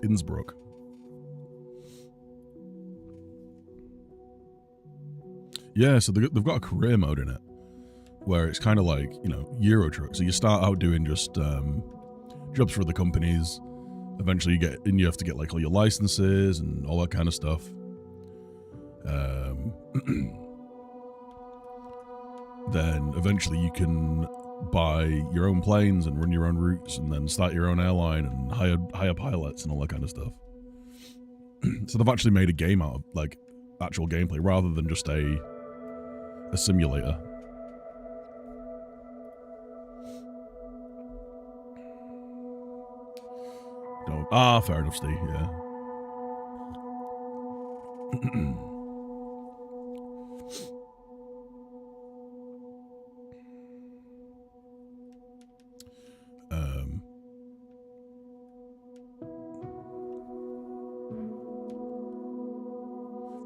Innsbruck. Yeah, so they've got a career mode in it where it's kind of like, you know, Euro Truck. So you start out doing just jobs for the companies. Eventually you have to get like all your licenses and all that kind of stuff. Then eventually you can buy your own planes and run your own routes and then start your own airline and hire pilots and all that kind of stuff. So they've actually made a game out of like actual gameplay rather than just a simulator. No. Fair enough, Steve, yeah.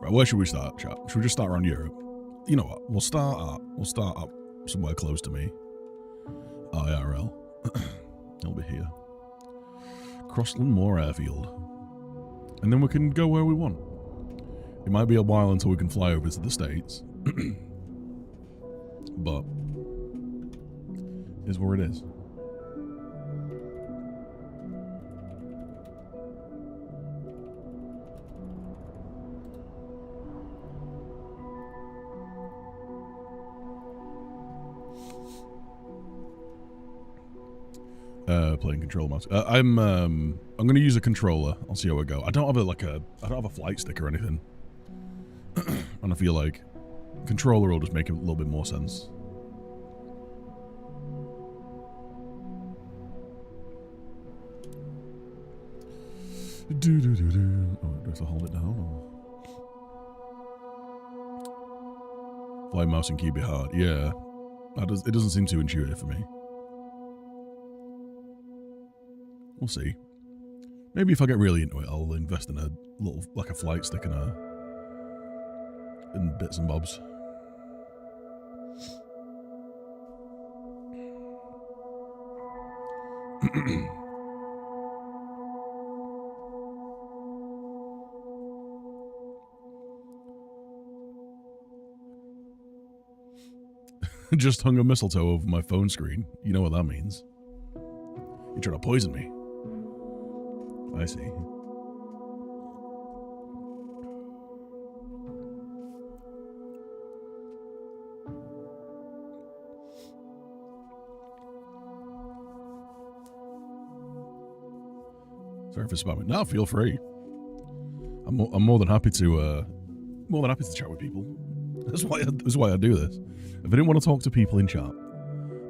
Right, where should we start, chat? Should we just start around Europe? You know what? We'll start up somewhere close to me. IRL. I'll be here. Crossland Moor Airfield. And then we can go where we want. It might be a while until we can fly over to the States. But is where it is. Playing control mouse. I'm gonna use a controller. I'll see how I go. I don't have a flight stick or anything. And I feel like controller will just make a little bit more sense. Oh, do I have to hold it down? Or? Fly mouse and keyboard hard. Yeah. It doesn't seem too intuitive for me. We'll see. Maybe if I get really into it, I'll invest in a little, like a flight stick and bits and bobs. Just hung a mistletoe over my phone screen. You know what that means. You're trying to poison me. I see. Sorry for spamming. No, feel free. I'm more than happy to chat with people. That's why I do this. If I didn't want to talk to people in chat,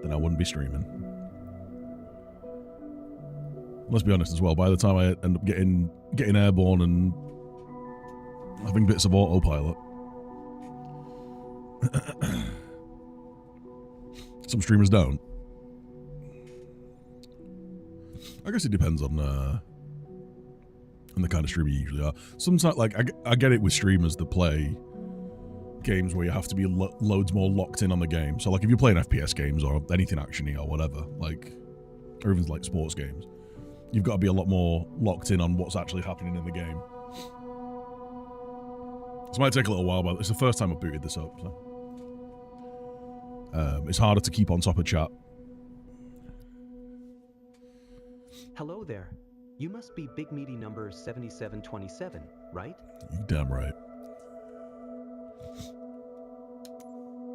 then I wouldn't be streaming. Let's be honest as well, by the time I end up getting airborne and having bits of autopilot. Some streamers don't. I guess it depends on the kind of streamer you usually are. Sometimes, like, I get it with streamers that play games where you have to be loads more locked in on the game. So, like, if you're playing FPS games or anything actiony or whatever, like, or even like sports games, you've got to be a lot more locked in on what's actually happening in the game. This might take a little while, but it's the first time I've booted this up, so it's harder to keep on top of chat. Hello there. You must be Big Meaty number 7727, right? You damn right.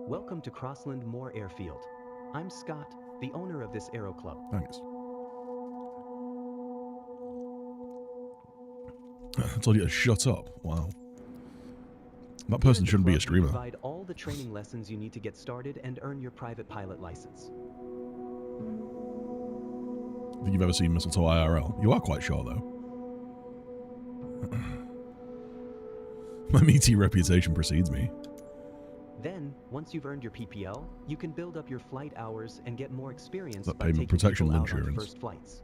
Welcome to Crossland Moor Airfield. I'm Scott, the owner of this aero club. Thanks. I told you to shut up. Wow. That person shouldn't be a streamer. We provide all the training lessons you need to get started and earn your private pilot license. Think you've ever seen Mistletoe IRL? You are quite sure, though. My meaty reputation precedes me. Then, once you've earned your PPL, you can build up your flight hours and get more experience That by payment taking protection people out insurance. on first flights.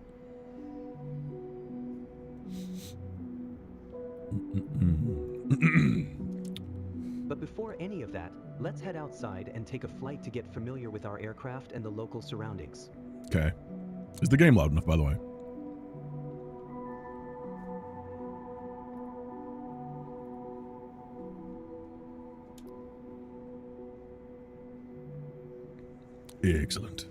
But before any of that, let's head outside and take a flight to get familiar with our aircraft and the local surroundings. Okay. Is the game loud enough, by the way? Excellent.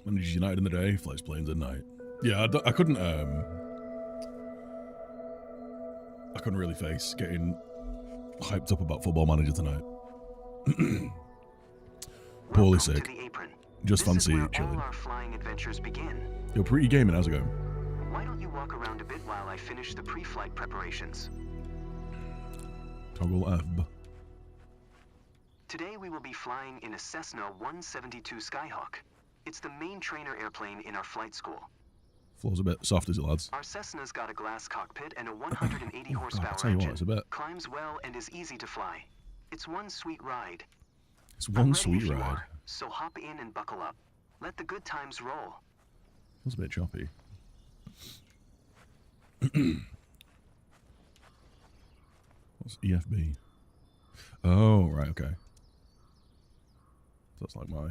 Managers United in the day, flies planes at night. Yeah, I couldn't really face getting hyped up about Football Manager tonight. Poorly sick. Just fancy chilling. All our flying adventures begin. Yo, pretty gaming, how's it going? Why don't you walk around a bit while I finish the pre-flight preparations? Toggle F. Today we will be flying in a Cessna 172 Skyhawk. It's the main trainer airplane in our flight school. Floor's a bit soft, is it, lads? Our Cessna's got a glass cockpit and a 180 horsepower I'll tell you engine. what, it's a bit. Climbs well and is easy to fly. It's one sweet ride. It's one I'm ready sweet if you ride. are, so hop in and buckle up. Let the good times roll. Feels a bit choppy. What's EFB? Oh, right, okay. So that's like my...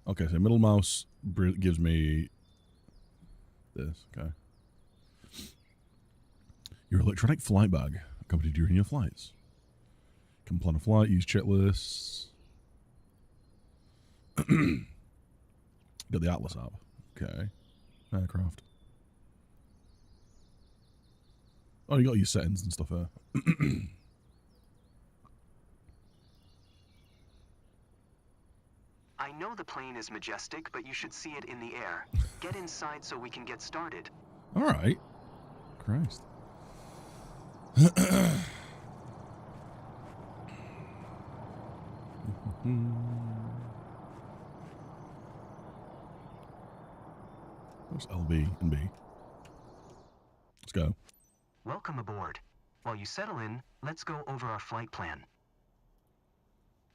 okay, so middle mouse gives me this, okay. Your electronic flight bag accompanied during your flights. Can plan a flight, use checklists. Got the Atlas app. Okay. Aircraft. Oh, you got your settings and stuff there. I know the plane is majestic, but you should see it in the air. Get inside so we can get started. All right. Christ. What's LB and B? Let's go. Welcome aboard. While you settle in, let's go over our flight plan.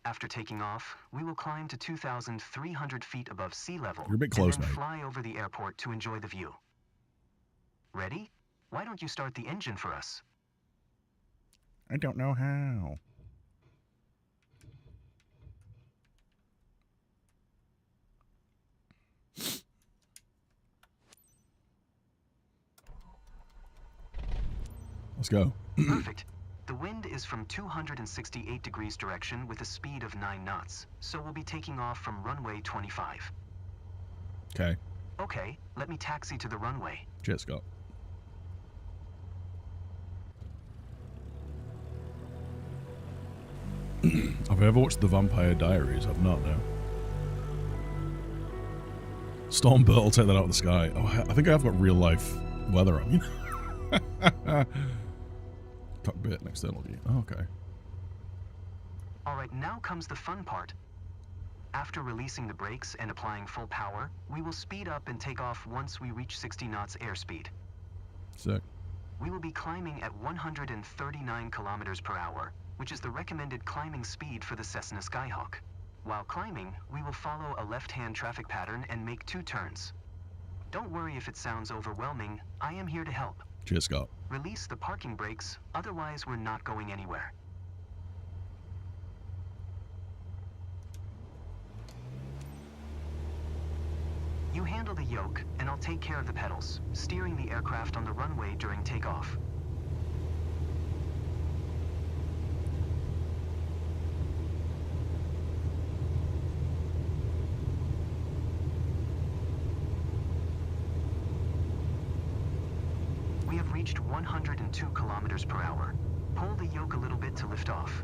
After taking off, we will climb to 2,300 feet above sea level. You're a bit close, and then mate. fly over the airport to enjoy the view. Ready? Why don't you start the engine for us? I don't know how. Let's go. Perfect. The wind is from 268 degrees direction with a speed of 9 knots, so we'll be taking off from runway 25. Okay. Okay, let me taxi to the runway. Cheers, Scott. Have I ever watched The Vampire Diaries? I've not, no. Stormbird, I'll take that out of the sky. Oh, I think I have got real life weather on, you know? Cockpit and external view. Oh, okay. Alright, now comes the fun part. After releasing the brakes and applying full power, we will speed up and take off once we reach 60 knots airspeed. Sick. We will be climbing at 139 kilometers per hour, which is the recommended climbing speed for the Cessna Skyhawk. While climbing, we will follow a left-hand traffic pattern and make 2 turns. Don't worry if it sounds overwhelming, I am here to help. Cheers, Scott. Release the parking brakes, otherwise we're not going anywhere. You handle the yoke, and I'll take care of the pedals, steering the aircraft on the runway during takeoff. We have reached 102 kilometers per hour. Pull the yoke a little bit to lift off.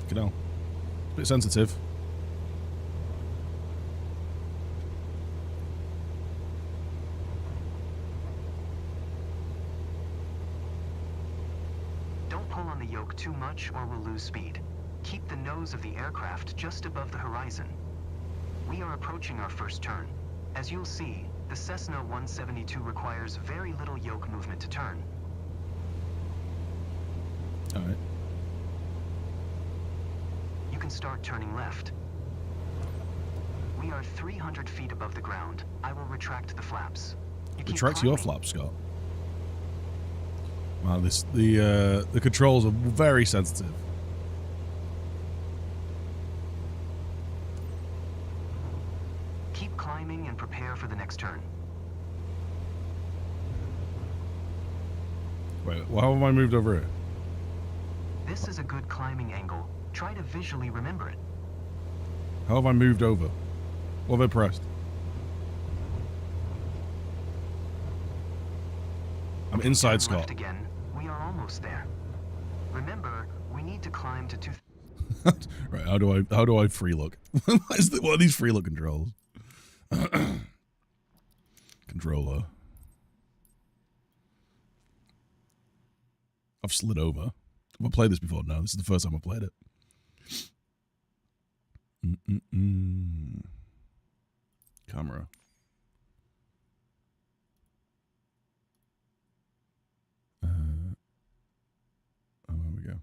Get on. Bit sensitive. Don't pull on the yoke too much or we'll lose speed. Keep the nose of the aircraft just above the horizon. We are approaching our first turn. As you'll see, the Cessna 172 requires very little yoke movement to turn. Alright. You can start turning left. We are 300 feet above the ground. I will retract the flaps. Retract your flaps, Scott. Wow, the controls are very sensitive. Keep climbing and prepare for the next turn. Wait, how have I moved over here? This is a good climbing angle. Try to visually remember it. How have I moved over? What have I pressed? I'm inside, Scott. Left again. We are almost there. Remember, we need to climb to 2. Right, how do I free look? What are these free look controls? Controller. I've slid over. Have I played this before? No, this is the first time I've played it. Camera. Oh, there we go.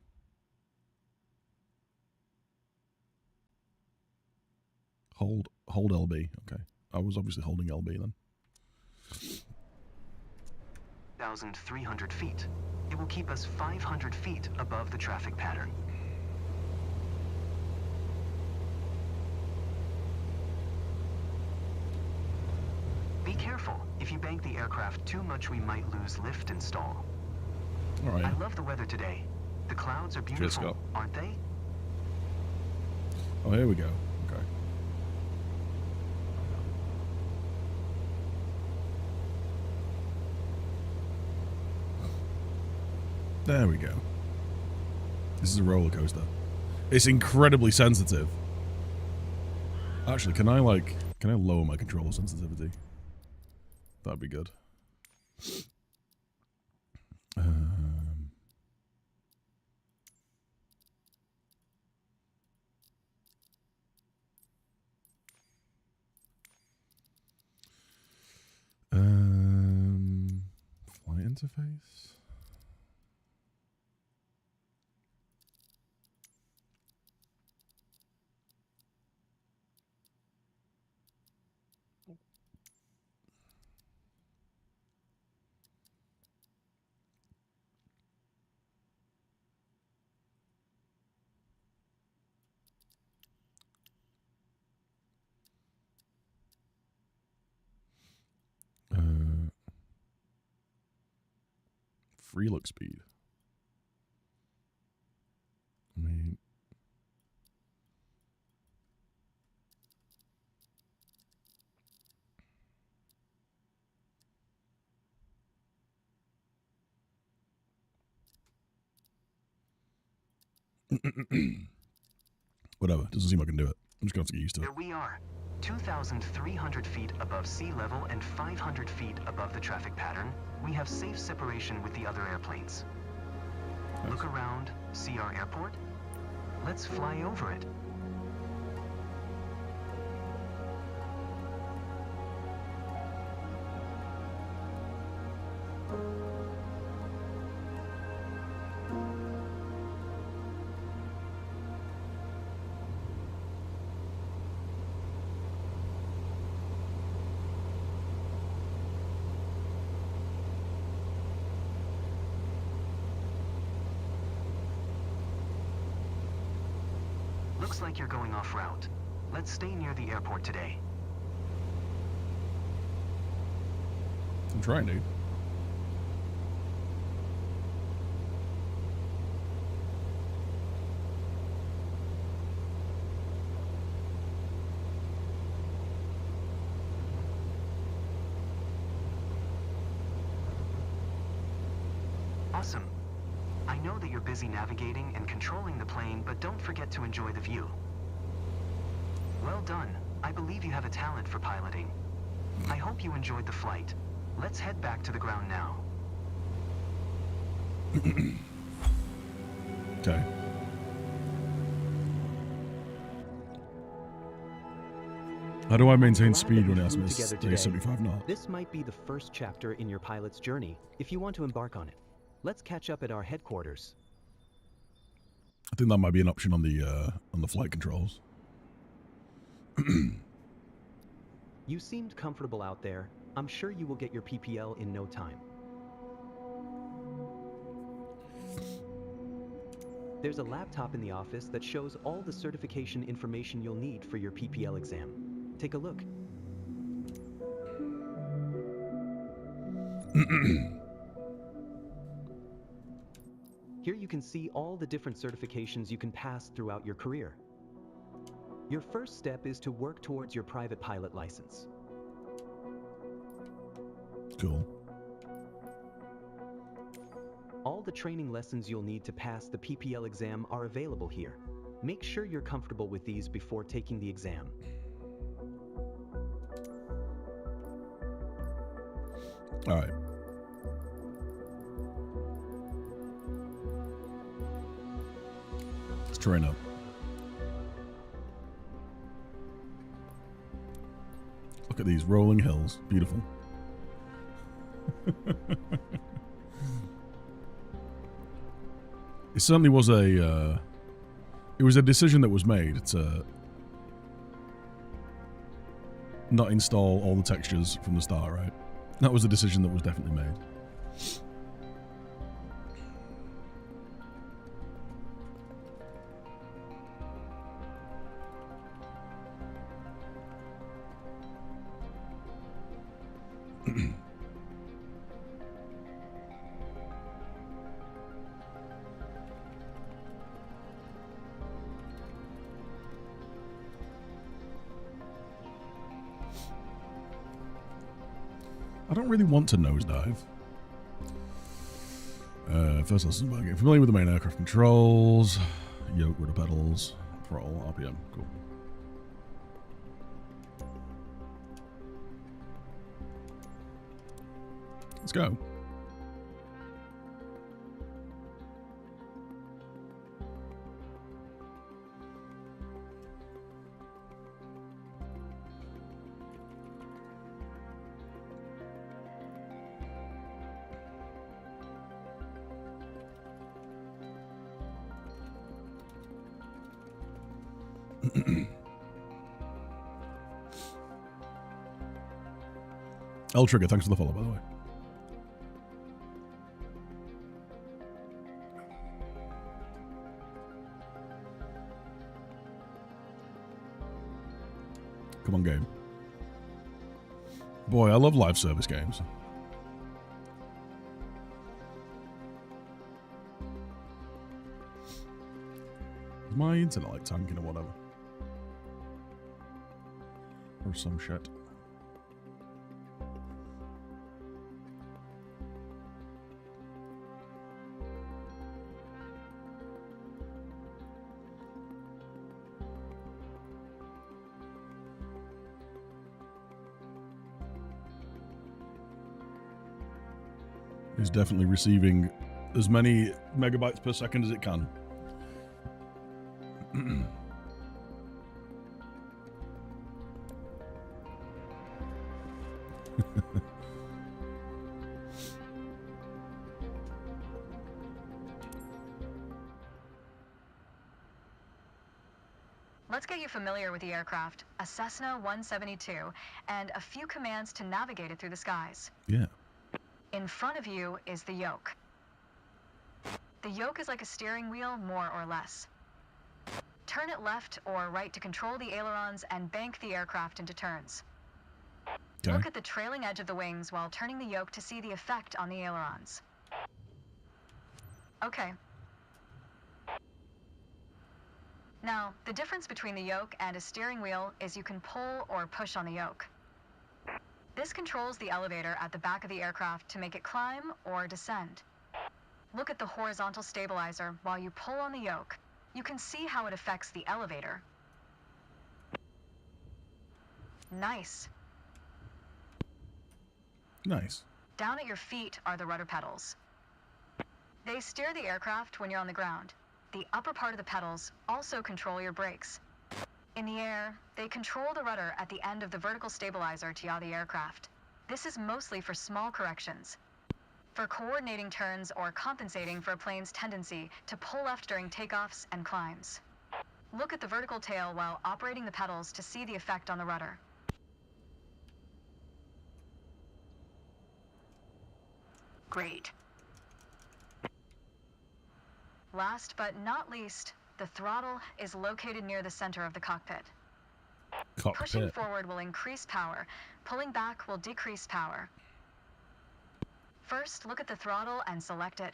Hold LB. Okay. I was obviously holding LB then. 1,300 feet. It will keep us 500 feet above the traffic pattern. Be careful. If you bank the aircraft too much, we might lose lift and stall. All right. I love the weather today. The clouds are beautiful, aren't they? Oh, here we go. Okay. There we go. This is a roller coaster. It's incredibly sensitive. Actually, can I lower my controller sensitivity? That'd be good. Flight interface. Free look speed. I mean, whatever. Doesn't seem I can do it. I'm just gonna have to get used to it. Here we are, 2,300 feet above sea level and 500 feet above the traffic pattern. We have safe separation with the other airplanes. Nice. Look around, see our airport? Let's fly over it. Looks like you're going off route. Let's stay near the airport today. I'm trying, dude. Awesome. I know that you're busy navigating and controlling the plane, but don't forget to enjoy the view. Well done. I believe you have a talent for piloting. I hope you enjoyed the flight. Let's head back to the ground now. Okay. How do I maintain speed when it asks me to stay 75 knots? This might be the first chapter in your pilot's journey, if you want to embark on it. Let's catch up at our headquarters. I think that might be an option on the flight controls. You seemed comfortable out there. I'm sure you will get your PPL in no time. There's a laptop in the office that shows all the certification information you'll need for your PPL exam. Take a look. Here you can see all the different certifications you can pass throughout your career. Your first step is to work towards your private pilot license. Cool. All the training lessons you'll need to pass the PPL exam are available here. Make sure you're comfortable with these before taking the exam. All right. Let's train up. Look at these rolling hills. Beautiful. It certainly was a decision that was made to not install all the textures from the start, right? That was a decision that was definitely made. I don't really want to nosedive. First lesson about getting familiar with the main aircraft controls, yoke, rudder pedals, throttle, RPM. Cool. Let's go. L Trigger, thanks for the follow, by the way. Come on, game. Boy, I love live service games. Is my internet like tanking or whatever? Or some shit. Is definitely receiving as many megabytes per second as it can. Let's get you familiar with the aircraft, a Cessna 172, and a few commands to navigate it through the skies. Yeah. In front of you is the yoke. The yoke is like a steering wheel, more or less. Turn it left or right to control the ailerons and bank the aircraft into turns. Okay. Look at the trailing edge of the wings while turning the yoke to see the effect on the ailerons. Okay. Now, the difference between the yoke and a steering wheel is you can pull or push on the yoke. This controls the elevator at the back of the aircraft to make it climb or descend. Look at the horizontal stabilizer while you pull on the yoke. You can see how it affects the elevator. Nice. Nice. Down at your feet are the rudder pedals. They steer the aircraft when you're on the ground. The upper part of the pedals also control your brakes. In the air, they control the rudder at the end of the vertical stabilizer to yaw the aircraft. This is mostly for small corrections. for coordinating turns or compensating for a plane's tendency to pull left during takeoffs and climbs. Look at the vertical tail while operating the pedals to see the effect on the rudder. Great. Last but not least, the throttle is located near the center of the cockpit. Pushing forward will increase power. Pulling back will decrease power. First, look at the throttle and select it.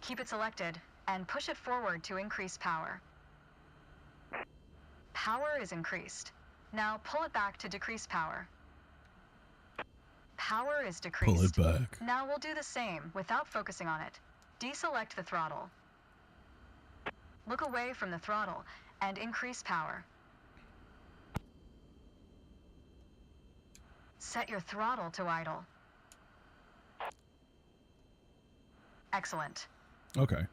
Keep it selected and push it forward to increase power. Power is increased. Now pull it back to decrease power. Power is decreased. Pull it back. Now we'll do the same without focusing on it. Deselect the throttle. Look away from the throttle and increase power. Set your throttle to idle. Excellent. Okay.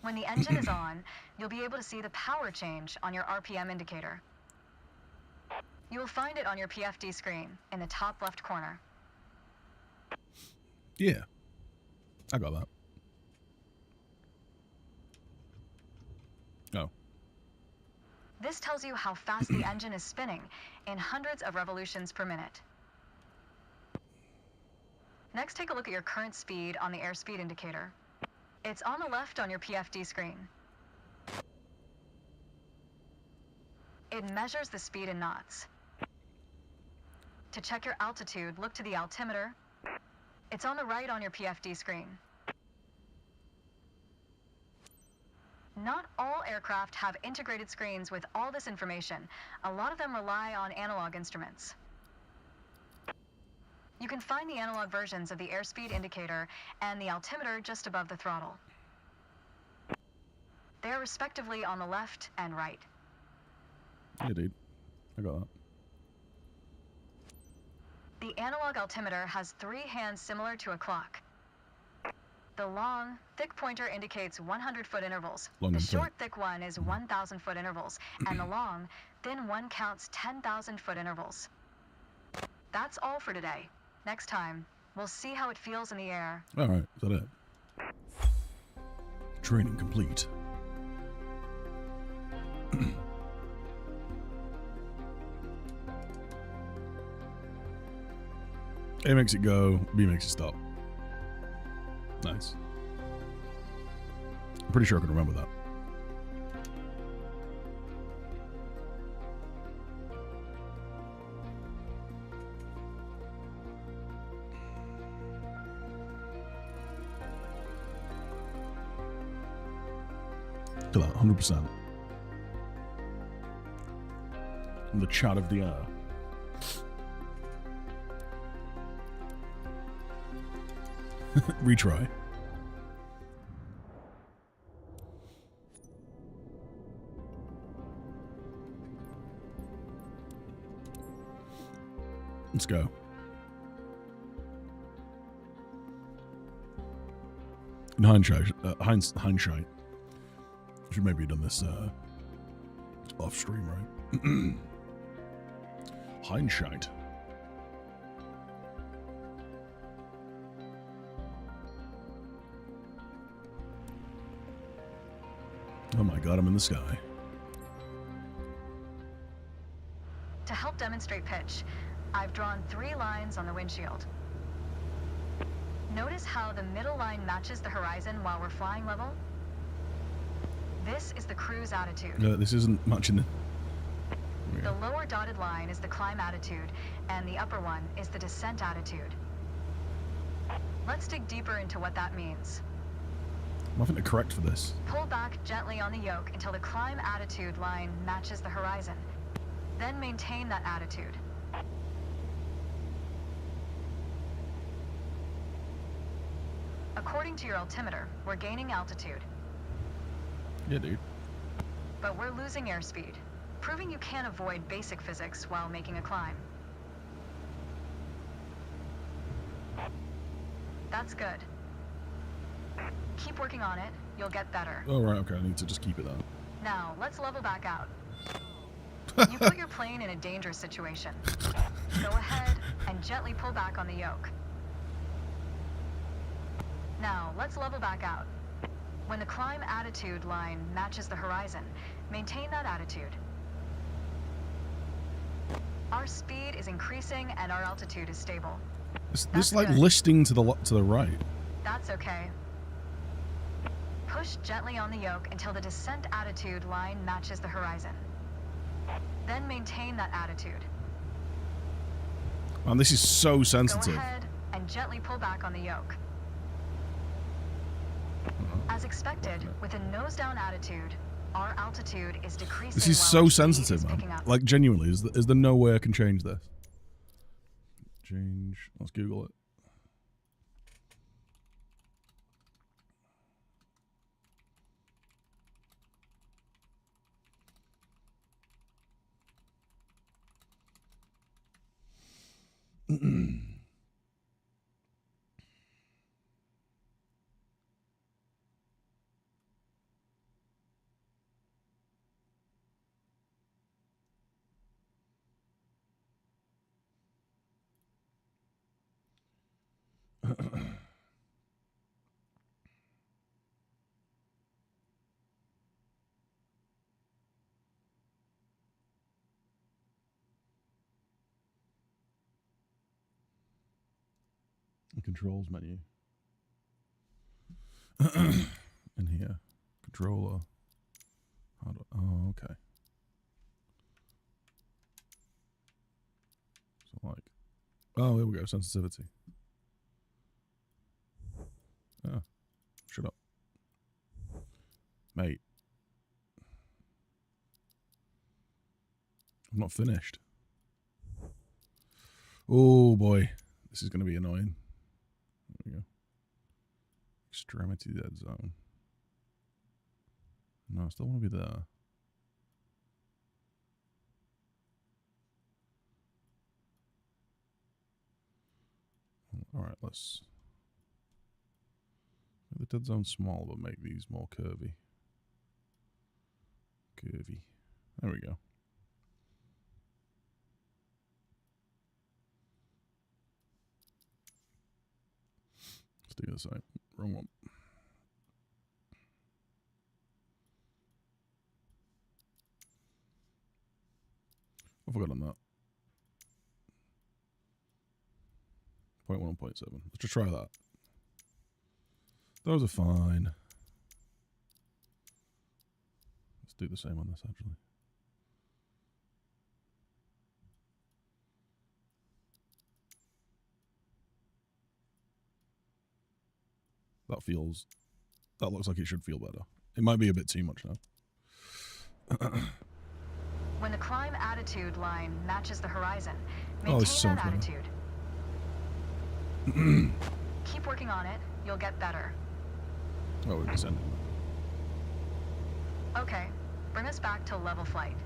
When the engine is on, you'll be able to see the power change on your RPM indicator. You will find it on your PFD screen in the top left corner. Yeah. I got that. Oh. This tells you how fast the engine is spinning in hundreds of revolutions per minute. Next, take a look at your current speed on the airspeed indicator. It's on the left on your PFD screen. It measures the speed in knots. To check your altitude, look to the altimeter. It's on the right on your PFD screen. Not all aircraft have integrated screens with all this information. A lot of them rely on analog instruments. You can find the analog versions of the airspeed indicator and the altimeter just above the throttle. They're respectively on the left and right. Yeah, dude. I got that. The analog altimeter has 3 hands similar to a clock. The long, thick pointer indicates 100-foot intervals. The short, thick one is 1,000-foot intervals. And the long, thin one counts 10,000-foot intervals. That's all for today. Next time, we'll see how it feels in the air. All right, is that it? Training complete. A makes it go, B makes it stop. Nice. I'm pretty sure I can remember that. To that, 100%. And the chat of the air. Retry. Let's go. In hindsight, hindsight, should maybe have done this off stream, right? Hindsight. Oh my god, I'm in the sky. To help demonstrate pitch, I've drawn 3 lines on the windshield. Notice how the middle line matches the horizon while we're flying level? This is the cruise attitude. This isn't much in the... The lower dotted line is the climb attitude, and the upper one is the descent attitude. Let's dig deeper into what that means. I'm having to correct for this. Pull back gently on the yoke until the climb attitude line matches the horizon. Then maintain that attitude. According to your altimeter, we're gaining altitude. Yeah, dude. But we're losing airspeed, proving you can't avoid basic physics while making a climb. That's good. Keep working on it, you'll get better. Oh, right, okay, I need to just keep it there. Now, let's level back out. You put your plane in a dangerous situation. Go ahead and gently pull back on the yoke. Now, let's level back out. When the climb attitude line matches the horizon, maintain that attitude. Our speed is increasing and our altitude is stable. This like listing to the right. That's okay. Push gently on the yoke until the descent attitude line matches the horizon. Then maintain that attitude. Man, this is so sensitive. Go ahead and gently pull back on the yoke. As expected, with a nose-down attitude, our altitude is decreasing. This is so sensitive, man. Like, genuinely, is there no way I can change this? Change. Let's Google it. The controls menu. In here. Controller. Oh, okay. So like, oh, here we go. Sensitivity. Oh, shut up, mate. I'm not finished. Oh boy, this is going to be annoying. There we go. Extremity dead zone. No, I still want to be there. All right, let's make the dead zone small, but make these more curvy. Curvy. There we go. Let's do the same. Wrong one. I forgot on that. 0.1 and 0.7. Let's just try that. Those are fine. Let's do the same on this, actually. That looks like it should feel better. It might be a bit too much now. When the climb attitude line matches the horizon, this is so maintain that much better. attitude. Keep working on it. You'll get better. Oh, we're descending. Okay, bring us back to level flight.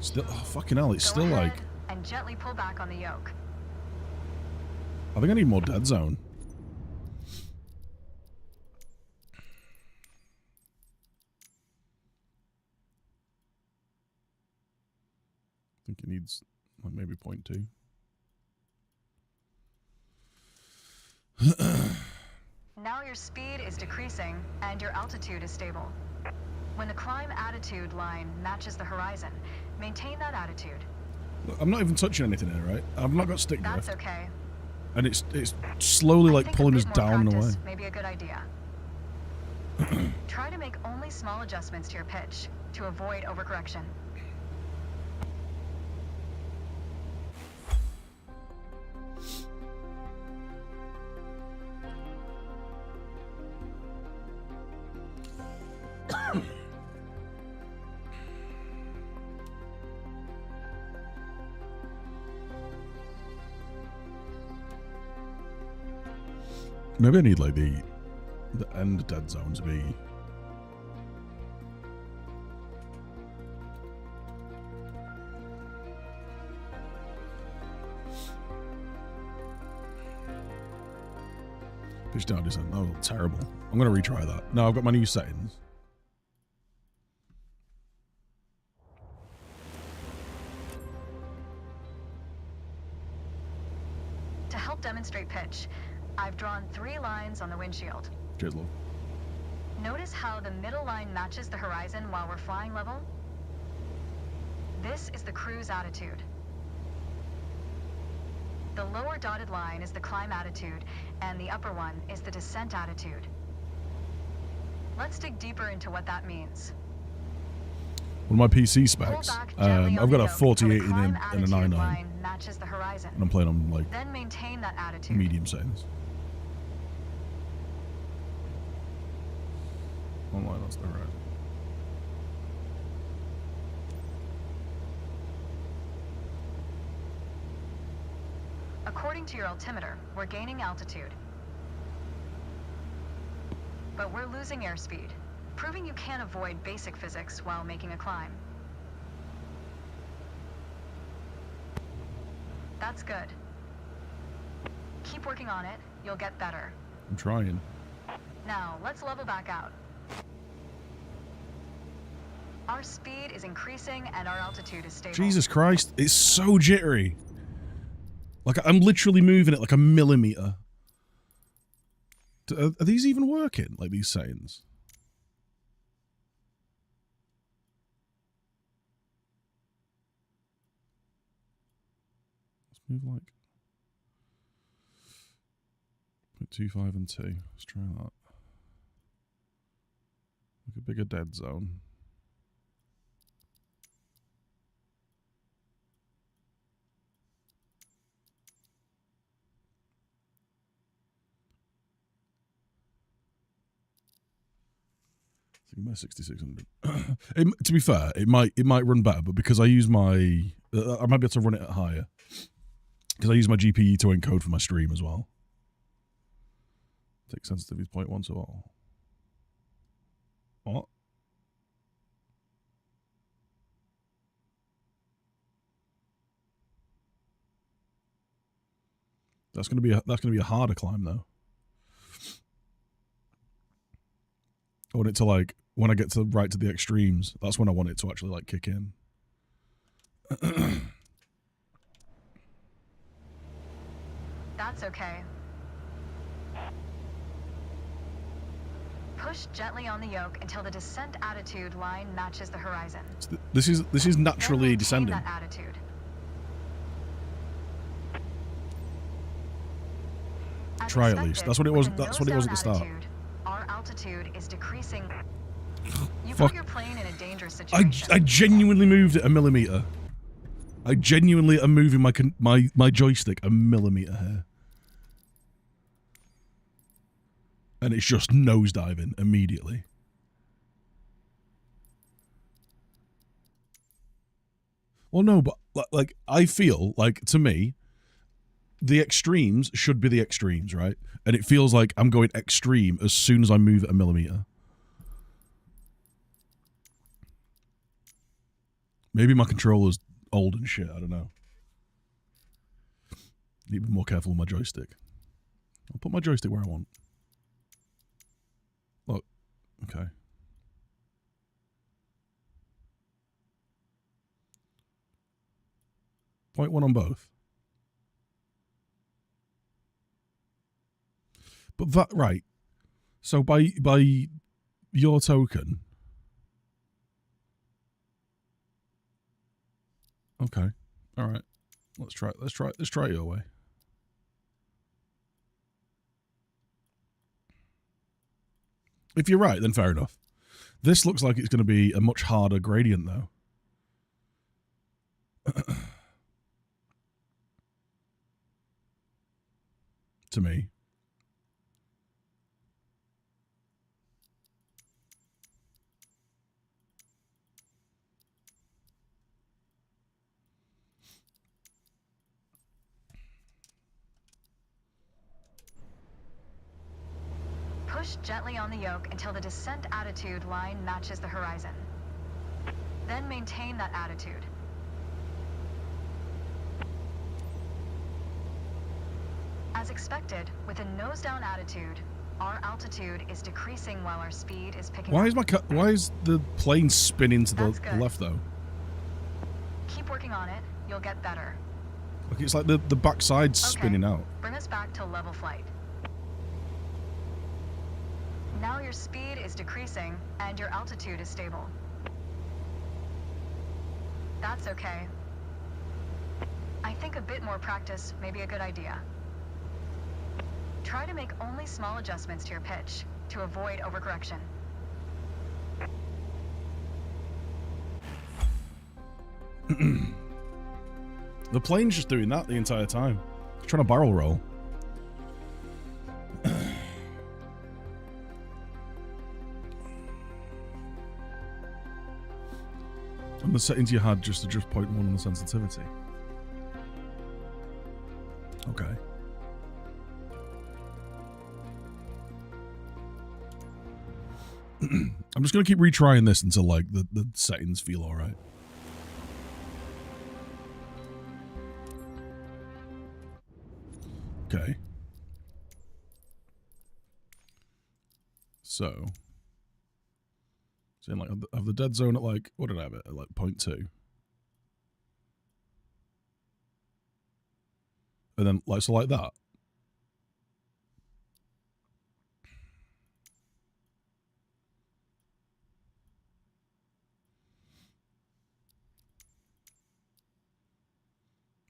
Still, oh, fucking hell, it's Go still ahead like... and gently pull back on the yoke. I think I need more dead zone. I think it needs like maybe 0.2. Now your speed is decreasing and your altitude is stable. When the climb attitude line matches the horizon, maintain that attitude. Look, I'm not even touching anything here, right? I've not got stick drift. That's okay. And it's slowly like pulling us down and away. May be a good idea. Try to make only small adjustments to your pitch to avoid overcorrection. Maybe I need like the end dead zone to be pitch down descent. Oh, terrible. I'm gonna retry that. No, I've got my new settings. pitch, I've drawn 3 lines on the windshield. Cheers, love. Notice how the middle line matches the horizon while we're flying level? This is the cruise attitude. The lower dotted line is the climb attitude, and the upper one is the descent attitude. Let's dig deeper into what that means. One of my PC specs, I've got a 4080 and a 99, matches the horizon. and I'm playing on like Then maintain that attitude. medium settings. Online, that's not right. According to your altimeter, we're gaining altitude. But we're losing airspeed, proving you can't avoid basic physics while making a climb. That's good. Keep working on it, you'll get better. I'm trying. Now, let's level back out. Our speed is increasing and our altitude is stable. Jesus Christ, it's so jittery. Like, I'm literally moving it like a millimeter. Are these even working, like these settings? Let's move like 0.25 and 2. Let's try that. Like a bigger dead zone. My 6600. To be fair, it might run better, but because I use my, I might be able to run it at higher because I use my GPU to encode for my stream as well. Take sensitivity 0.1 to all. What? That's gonna be a harder climb though. I want it to like, when I get to right to the extremes, that's when I want it to actually like kick in. That's okay. Push gently on the yoke until the descent attitude line matches the horizon. So this is naturally descending. That attitude. Try at least. That's what it was. That's what it was at the start. Our altitude is decreasing. You Fuck. put your plane in a dangerous situation. I genuinely moved it a millimeter. I genuinely am moving my joystick a millimeter here. And it's just nosediving immediately. Well, no, but like I feel like, to me, the extremes should be the extremes, right? And it feels like I'm going extreme as soon as I move it a millimeter. Maybe my controller's old and shit, I don't know. Need to be more careful with my joystick. I'll put my joystick where I want. Look, okay. Point one on both. But that, right. So by your token. Okay. All right. Let's try it your way. If you're right, then fair enough. This looks like it's going to be a much harder gradient though. To me. Push gently on the yoke until the descent attitude line matches the horizon. Then maintain that attitude. As expected, with a nose-down attitude, our altitude is decreasing while our speed is picking up. Why is the plane spinning to the left though? Keep working on it, you'll get better. Like it's like the backside's spinning out. Bring us back to level flight. Now your speed is decreasing and your altitude is stable. That's okay. I think a bit more practice may be a good idea. Try to make only small adjustments to your pitch to avoid overcorrection. The plane's just doing that the entire time. It's trying to barrel roll. And the settings you had just adjust 0.1 on the sensitivity. Okay. I'm just going to keep retrying this until like the settings feel alright. Okay. So in like of the dead zone at like, what did I have it at like 0.2? And then like, so like that.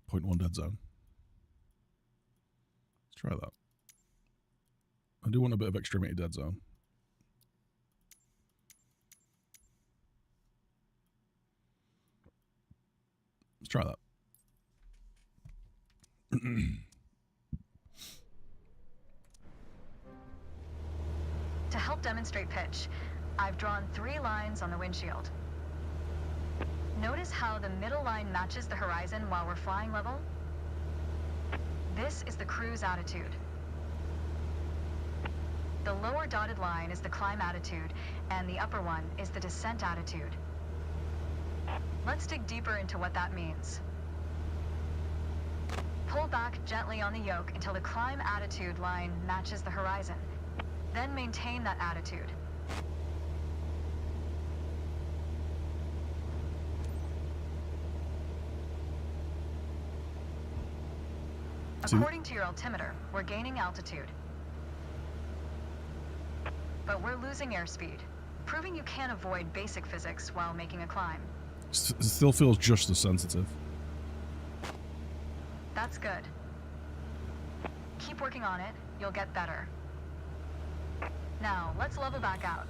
Point one dead zone. Let's try that. I do want a bit of extremity dead zone. Let's try that. To help demonstrate pitch, I've drawn 3 lines on the windshield. Notice how the middle line matches the horizon while we're flying level? This is the cruise attitude. The lower dotted line is the climb attitude, and the upper one is the descent attitude. Let's dig deeper into what that means. Pull back gently on the yoke until the climb attitude line matches the horizon. Then maintain that attitude. According to your altimeter, we're gaining altitude. But we're losing airspeed, proving you can't avoid basic physics while making a climb. It still feels just as sensitive. That's good. Keep working on it, you'll get better. Now, let's level back out.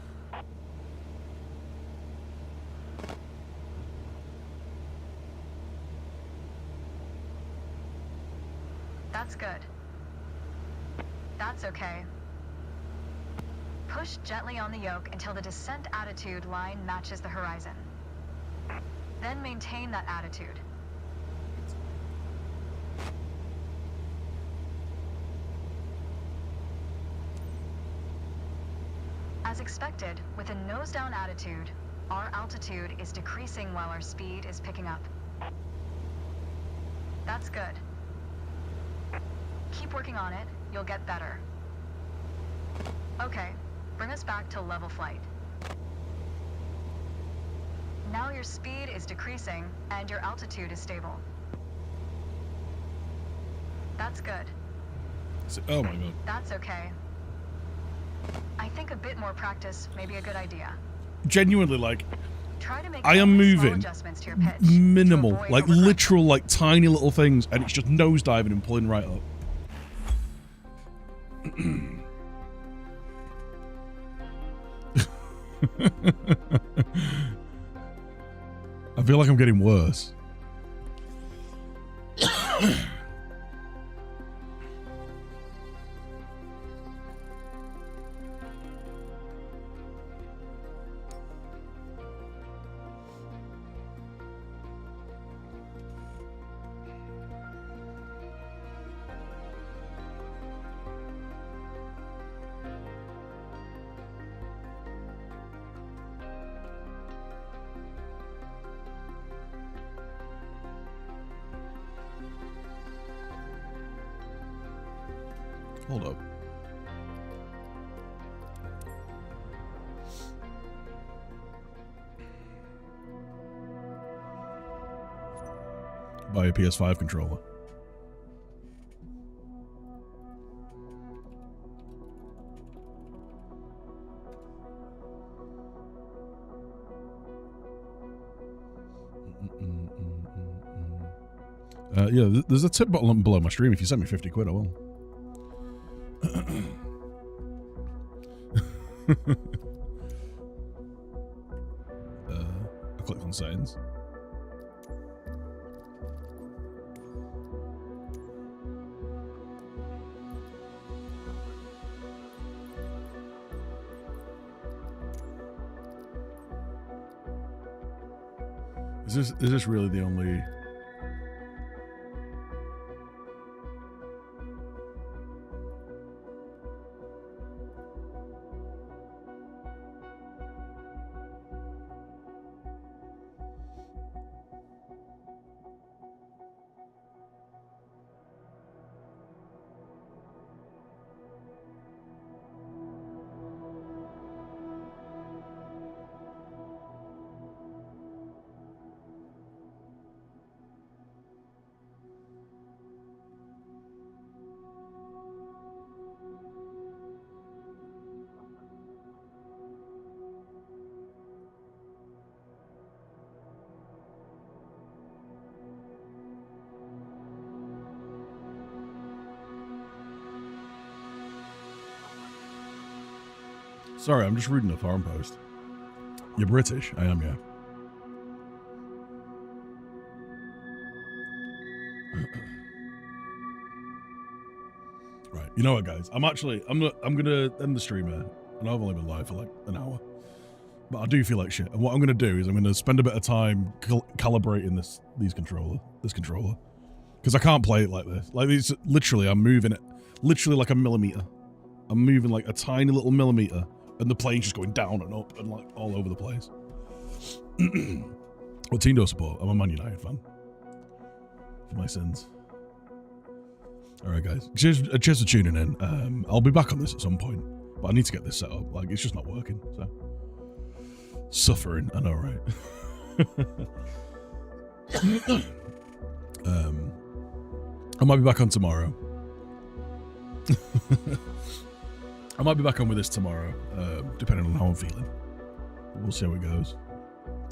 That's good. That's okay. Push gently on the yoke until the descent attitude line matches the horizon. Then maintain that attitude. As expected, with a nose-down attitude, our altitude is decreasing while our speed is picking up. That's good. Keep working on it, you'll get better. Okay, bring us back to level flight. Now your speed is decreasing and your altitude is stable. That's good. Oh my god. That's okay. I think a bit more practice may be a good idea. Genuinely, like, Try to make I am only small moving adjustments to your pitch minimal, to avoid like overcorrection. literal, like tiny little things, and it's just nosediving and pulling right up. I feel like I'm getting worse. Hold up. Buy a PS5 controller. Yeah, there's a tip button below my stream. If you send me 50 quid, I will. I clicked on settings. Is this really the only? Sorry, I'm just reading a forum post. You're British? I am, yeah. Right, you know what, guys? I'm gonna end the stream here, and I've only been live for like an hour, but I do feel like shit. And what I'm gonna do is I'm gonna spend a bit of time calibrating this controller, because I can't play it like this. Like it's literally, I'm moving it, literally like a millimeter. I'm moving like a tiny little millimeter, and the plane's just going down and up and like all over the place. What team do I support? I'm a Man United fan. For my sins. All right, guys. Cheers for tuning in. I'll be back on this at some point, but I need to get this set up. Like, it's just not working. So, suffering. I know, right? I might be back on tomorrow. I might be back on with this tomorrow, depending on how I'm feeling. We'll see how it goes.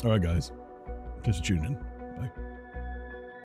All right, guys. Thanks for tuning in.